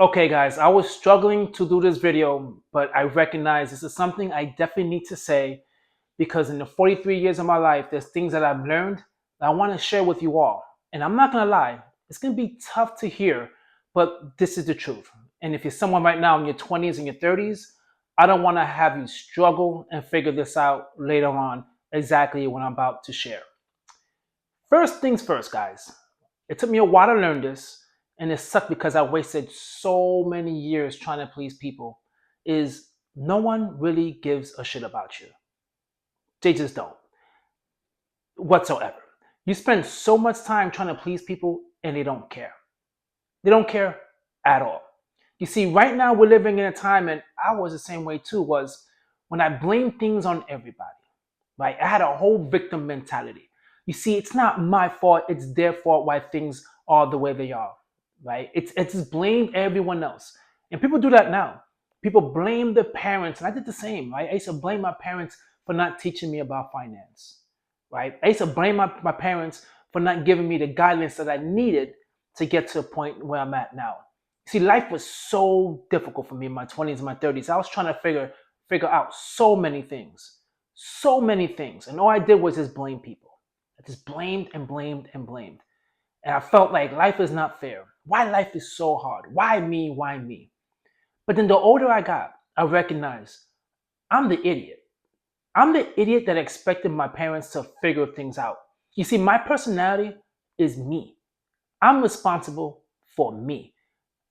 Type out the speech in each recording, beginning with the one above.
Okay, guys, I was struggling to do this video, but I recognize this is something I definitely need to say because in the 43 years of my life, there's things that I've learned that I want to share with you all. And I'm not going to lie, it's going to be tough to hear, but this is the truth. And if you're someone right now in your 20s and your 30s, I don't want to have you struggle and figure this out later on exactly what I'm about to share. First things first, guys. It took me a while to learn this, and it sucked because I wasted so many years trying to please people. Is no one really gives a shit about you. They just don't, whatsoever. You spend so much time trying to please people, and they don't care. They don't care at all. You see, right now we're living in a time, and I was the same way too, was when I blamed things on everybody. Right? I had a whole victim mentality. You see, it's not my fault, it's their fault why things are the way they are. Right? It's just blame everyone else. And people do that now. People blame their parents, and I did the same, right? I used to blame my parents for not teaching me about finance. Right? I used to blame my parents for not giving me the guidance that I needed to get to the point where I'm at now. See, life was so difficult for me in my 20s and my 30s. I was trying to figure out so many things. So many things. And all I did was just blame people. I just blamed and blamed and blamed. And I felt like life is not fair. Why life is so hard? Why me? Why me? But then the older I got, I recognized I'm the idiot. I'm the idiot that expected my parents to figure things out. You see, my personality is me. I'm responsible for me.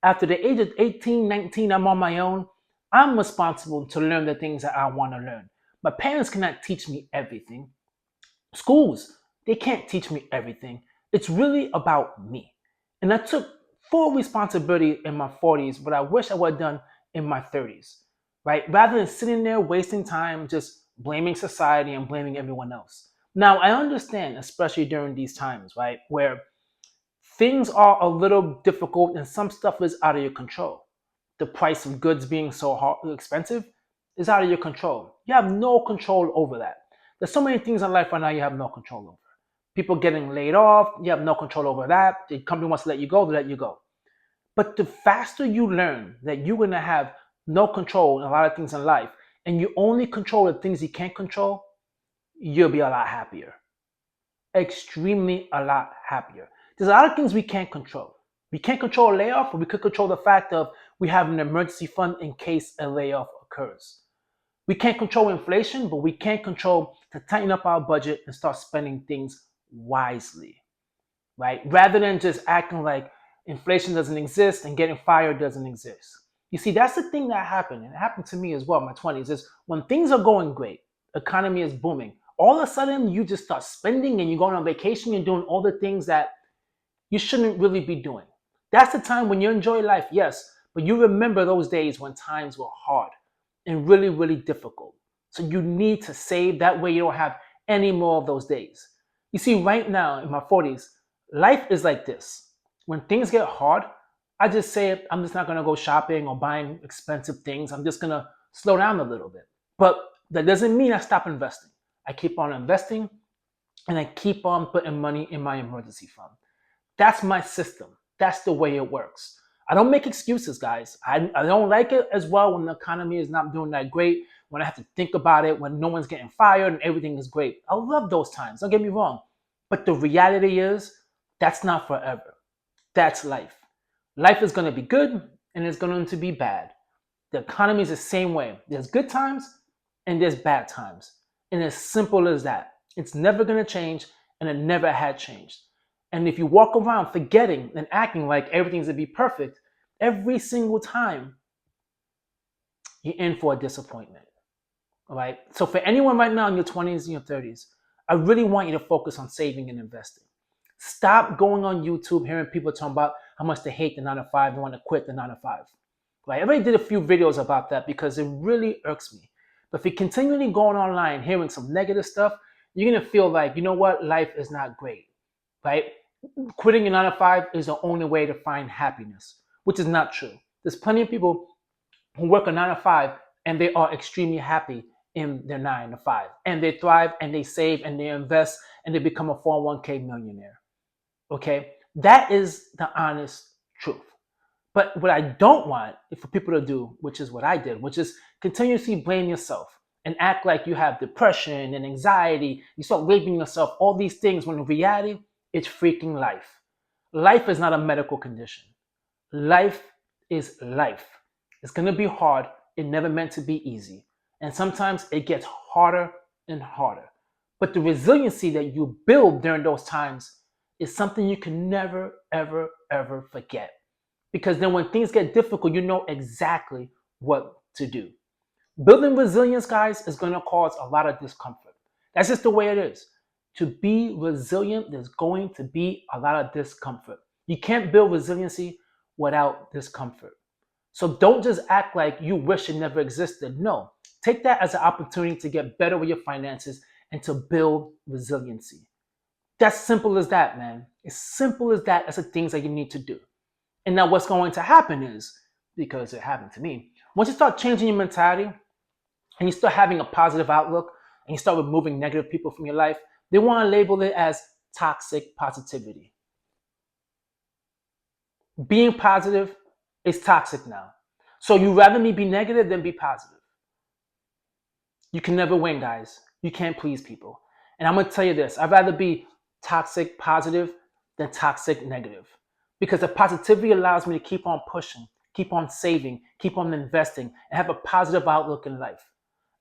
After the age of 18, 19, I'm on my own. I'm responsible to learn the things that I want to learn. My parents cannot teach me everything. Schools, they can't teach me everything. It's really about me. And I took full responsibility in my 40s, but I wish I would have done in my 30s, right? Rather than sitting there wasting time just blaming society and blaming everyone else. Now, I understand, especially during these times, right, where things are a little difficult and some stuff is out of your control. The price of goods being so expensive is out of your control. You have no control over that. There's so many things in life right now you have no control over. People getting laid off, you have no control over that. The company wants to let you go, they let you go. But the faster you learn that you're going to have no control in a lot of things in life, and you only control the things you can't control, you'll be a lot happier. Extremely a lot happier. There's a lot of things we can't control. We can't control a layoff, but we could control the fact of we have an emergency fund in case a layoff occurs. We can't control inflation, but we can control to tighten up our budget and start spending things wisely, right? Rather than just acting like inflation doesn't exist and getting fired doesn't exist. You see, that's the thing that happened, and it happened to me as well in my 20s, is when things are going great, economy is booming, all of a sudden you just start spending and you're going on vacation and doing all the things that you shouldn't really be doing. That's the time when you enjoy life, yes, but you remember those days when times were hard and really, really difficult. So you need to save. That way you don't have any more of those days. You see, right now in my 40s, life is like this. When things get hard, I just say I'm just not going to go shopping or buying expensive things. I'm just going to slow down a little bit. But that doesn't mean I stop investing. I keep on investing and I keep on putting money in my emergency fund. That's my system. That's the way it works. I don't make excuses, guys. I don't like it as well when the economy is not doing that great, when I have to think about it, when no one's getting fired and everything is great. I love those times. Don't get me wrong. But the reality is, that's not forever. That's life. Life is going to be good and it's going to be bad. The economy is the same way. There's good times and there's bad times. And it's simple as that. It's never going to change and it never had changed. And if you walk around forgetting and acting like everything's going to be perfect, every single time, you're in for a disappointment. All right. So for anyone right now in your 20s and your 30s, I really want you to focus on saving and investing. Stop going on YouTube hearing people talking about how much they hate the 9 to 5 and want to quit the 9 to 5. Right? I already did a few videos about that because it really irks me. But if you're continually going online hearing some negative stuff, you're going to feel like, you know what, life is not great. Right? Quitting your 9 to 5 is the only way to find happiness, which is not true. There's plenty of people who work a 9 to 5 and they are extremely happy in their 9 to 5. And they thrive and they save and they invest and they become a 401k millionaire. Okay? That is the honest truth. But what I don't want is for people to do, which is what I did, which is continuously blame yourself and act like you have depression and anxiety. You start blaming yourself, all these things, when in reality, it's freaking life. Life is not a medical condition. Life is life. It's going to be hard. It never meant to be easy. And sometimes it gets harder and harder. But the resiliency that you build during those times is something you can never, ever, ever forget. Because then when things get difficult, you know exactly what to do. Building resilience, guys, is going to cause a lot of discomfort. That's just the way it is. To be resilient, there's going to be a lot of discomfort. You can't build resiliency without discomfort. So don't just act like you wish it never existed. No, take that as an opportunity to get better with your finances and to build resiliency. That's simple as that, man. As simple as that. That's the things that you need to do. And now what's going to happen is, because it happened to me, once you start changing your mentality and you start having a positive outlook and you start removing negative people from your life, they want to label it as toxic positivity. Being positive is toxic now. So you rather me be negative than be positive. You can never win, guys. You can't please people. And I'm going to tell you this, I'd rather be toxic positive than toxic negative. Because the positivity allows me to keep on pushing, keep on saving, keep on investing, and have a positive outlook in life.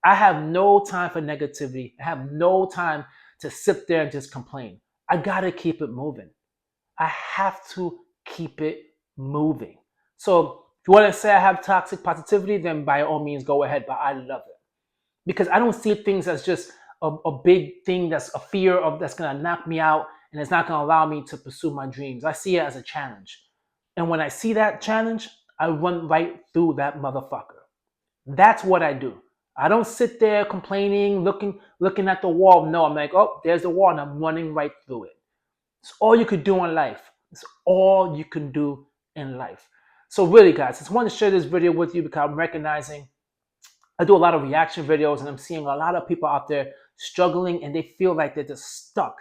I have no time for negativity. I have no time to sit there and just complain. I got to keep it moving. I have to keep it moving. So if you want to say I have toxic positivity, then by all means go ahead, but I love it. Because I don't see things as just a big thing that's a fear of that's going to knock me out and it's not going to allow me to pursue my dreams. I see it as a challenge. And when I see that challenge, I run right through that motherfucker. That's what I do. I don't sit there complaining, looking at the wall. No, I'm like, oh, there's the wall, and I'm running right through it. It's all you could do in life. It's all you can do in life. So really, guys, I just want to share this video with you because I'm recognizing I do a lot of reaction videos and I'm seeing a lot of people out there struggling and they feel like they're just stuck.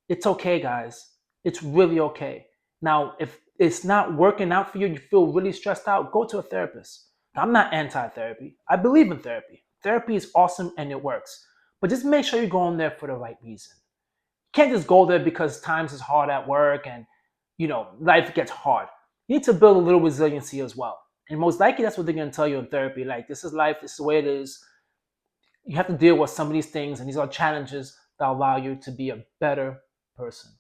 It's okay, guys. It's really okay. Now, if it's not working out for you, you feel really stressed out, go to a therapist. Now, I'm not anti-therapy. I believe in therapy. Therapy is awesome and it works. But just make sure you're going there for the right reason. You can't just go there because times is hard at work and life gets hard. You need to build a little resiliency as well. And most likely that's what they're going to tell you in therapy. Like, this is life, this is the way it is. You have to deal with some of these things, and these are challenges that allow you to be a better person.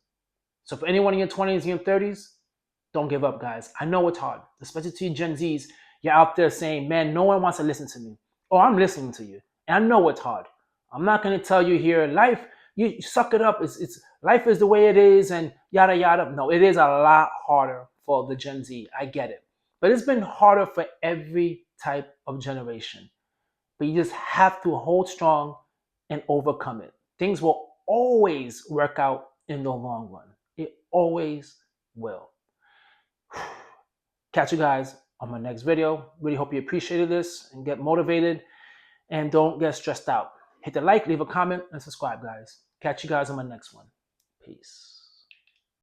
So for anyone in your 20s, your 30s, don't give up, guys. I know it's hard, especially to you Gen Zs. You're out there saying, man, no one wants to listen to me. Oh, I'm listening to you. And I know it's hard. I'm not going to tell you here, life, you suck it up. It's life is the way it is and yada, yada. No, it is a lot harder for the Gen Z. I get it. But it's been harder for every type of generation. But you just have to hold strong and overcome it. Things will always work out in the long run. It always will. Catch you guys on my next video. Really hope you appreciated this and get motivated and don't get stressed out. Hit the like, leave a comment, and subscribe, guys. Catch you guys on my next one. Peace.